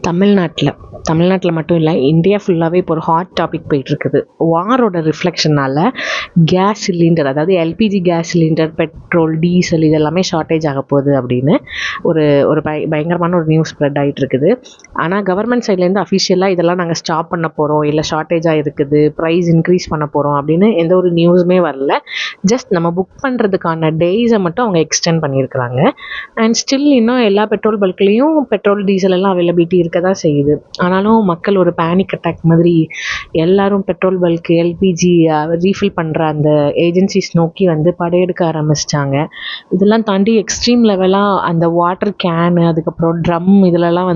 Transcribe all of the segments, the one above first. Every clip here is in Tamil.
தமிழ்நாட்டில் மட்டும் இல்லை, இந்தியா ஃபுல்லாகவே இப்போ ஒரு ஹாட் டாபிக் போயிட்டுருக்குது. வாரோட ரிஃப்ளெக்ஷனால் கேஸ் சிலிண்டர், அதாவது LPG gas cylinder, petrol, diesel இதெல்லாமே ஷார்ட்டேஜ் ஆக போகுது அப்படின்னு ஒரு பயங்கரமான ஒரு நியூஸ் ஸ்ப்ரெட் ஆகிட்டு இருக்குது. ஆனால் கவர்மெண்ட் சைட்லேருந்து அஃபிஷியலாக இதெல்லாம் நாங்கள் ஸ்டாப் பண்ண போகிறோம், இல்லை ஷார்ட்டேஜாக இருக்குது, ப்ரைஸ் இன்க்ரீஸ் பண்ண போகிறோம் அப்படின்னு எந்த ஒரு நியூஸுமே வரல. ஜஸ்ட் நம்ம புக் பண்ணுறதுக்கான டேஸை மட்டும் அவங்க எக்ஸ்டெண்ட் பண்ணியிருக்கிறாங்க. அண்ட் ஸ்டில் இன்னும் எல்லா பெட்ரோல் பல்க்லேயும் பெட்ரோல், டீசல் எல்லாம் அவைலபிலிட்டி இருக்க தான் செய்யுது. ஆனாலும் மக்கள் ஒரு பேனிக் அட்டாக் மாதிரி எல்லாரும் பெட்ரோல் பல்க், எல்பிஜி ரீஃபில் பண்ணுற அந்த ஏஜென்சிஸ் நோக்கி படையெடுக்க ஆரம்பிச்சிட்டாங்க. இதெல்லாம் தாண்டி எக்ஸ்ட்ரீம் லெவலாக அந்த வாட்டர் கேனு, அதுக்கப்புறம் ட்ரம் இதிலலாம்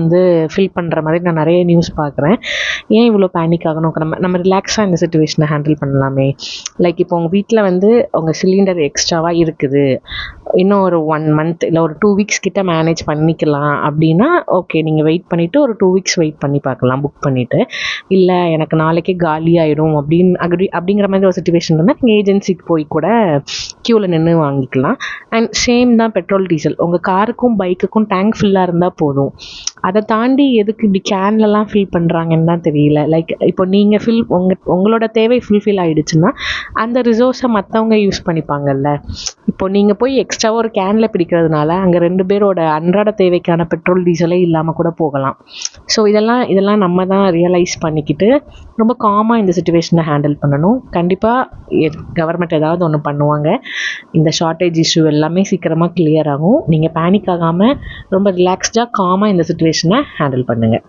ஃபில் பண்ணுற மாதிரி நான் நிறைய நியூஸ் பார்க்குறேன். ஏன் இவ்வளோ பேனிக் ஆகணும்? நம்ம ரிலாக்ஸாக இந்த சுச்சுவேஷனை ஹேண்டில் பண்ணலாமே. லைக் இப்போ உங்கள் வீட்டில் உங்கள் சிலிண்டர் எக்ஸ்ட்ராவாக இருக்குது, இன்னும் ஒரு 1 month இல்லை ஒரு 2 weeks கிட்ட மேனேஜ் பண்ணிக்கலாம் அப்படின்னா ஓகே, நீங்கள் வெயிட் பண்ணிவிட்டு ஒரு 2 weeks வெயிட் பண்ணி பார்க்கலாம் புக் பண்ணிவிட்டு. இல்லை எனக்கு நாளைக்கே காலி ஆகிடும் அப்படிங்கிற மாதிரி ஒரு சுச்சுவேஷன் இருந்தால் நீங்கள் ஏஜென்சிக்கு போய் கூட க்யூவில் நின்று வாங்கிக்கலாம். அண்ட் சேம் தான் பெட்ரோல், டீசல். உங்கள் காருக்கும் பைக்குக்கும் டேங்க் ஃபுல்லாக இருந்தால் போதும். அதை தாண்டி எதுக்கு இப்படி கேன்லலாம் ஃபில் பண்ணுறாங்கன்னு தான் தெரியல. லைக் இப்போ நீங்கள் உங்களோட தேவை ஃபுல்ஃபில் ஆகிடுச்சுன்னா அந்த ரிசோர்ஸை மற்றவங்க யூஸ் பண்ணிப்பாங்கல்ல. இப்போ நீங்கள் போய் எக்ஸ்ட்ராவாக ஒரு கேனில் பிடிக்கிறதுனால அங்கே 2 பேரோட அன்றாட தேவைக்கான பெட்ரோல், டீசலே இல்லாமல் கூட போகலாம். ஸோ இதெல்லாம் நம்ம தான் ரியலைஸ் பண்ணிக்கிட்டு ரொம்ப காமாக இந்த சுச்சுவேஷனை ஹேண்டில் பண்ணணும். கண்டிப்பாக கவர்மெண்ட் ஏதாவது ஒன்று பண்ணுவாங்க. இந்த ஷார்ட்டேஜ் இஷ்யூ எல்லாமே சீக்கிரமாக கிளியர் ஆகும். நீங்கள் பேனிக் ஆகாமல் ரொம்ப ரிலாக்ஸ்டாக காமாக இந்த சுச்சுவேஷனை ஹேண்டில் பண்ணுங்கள்.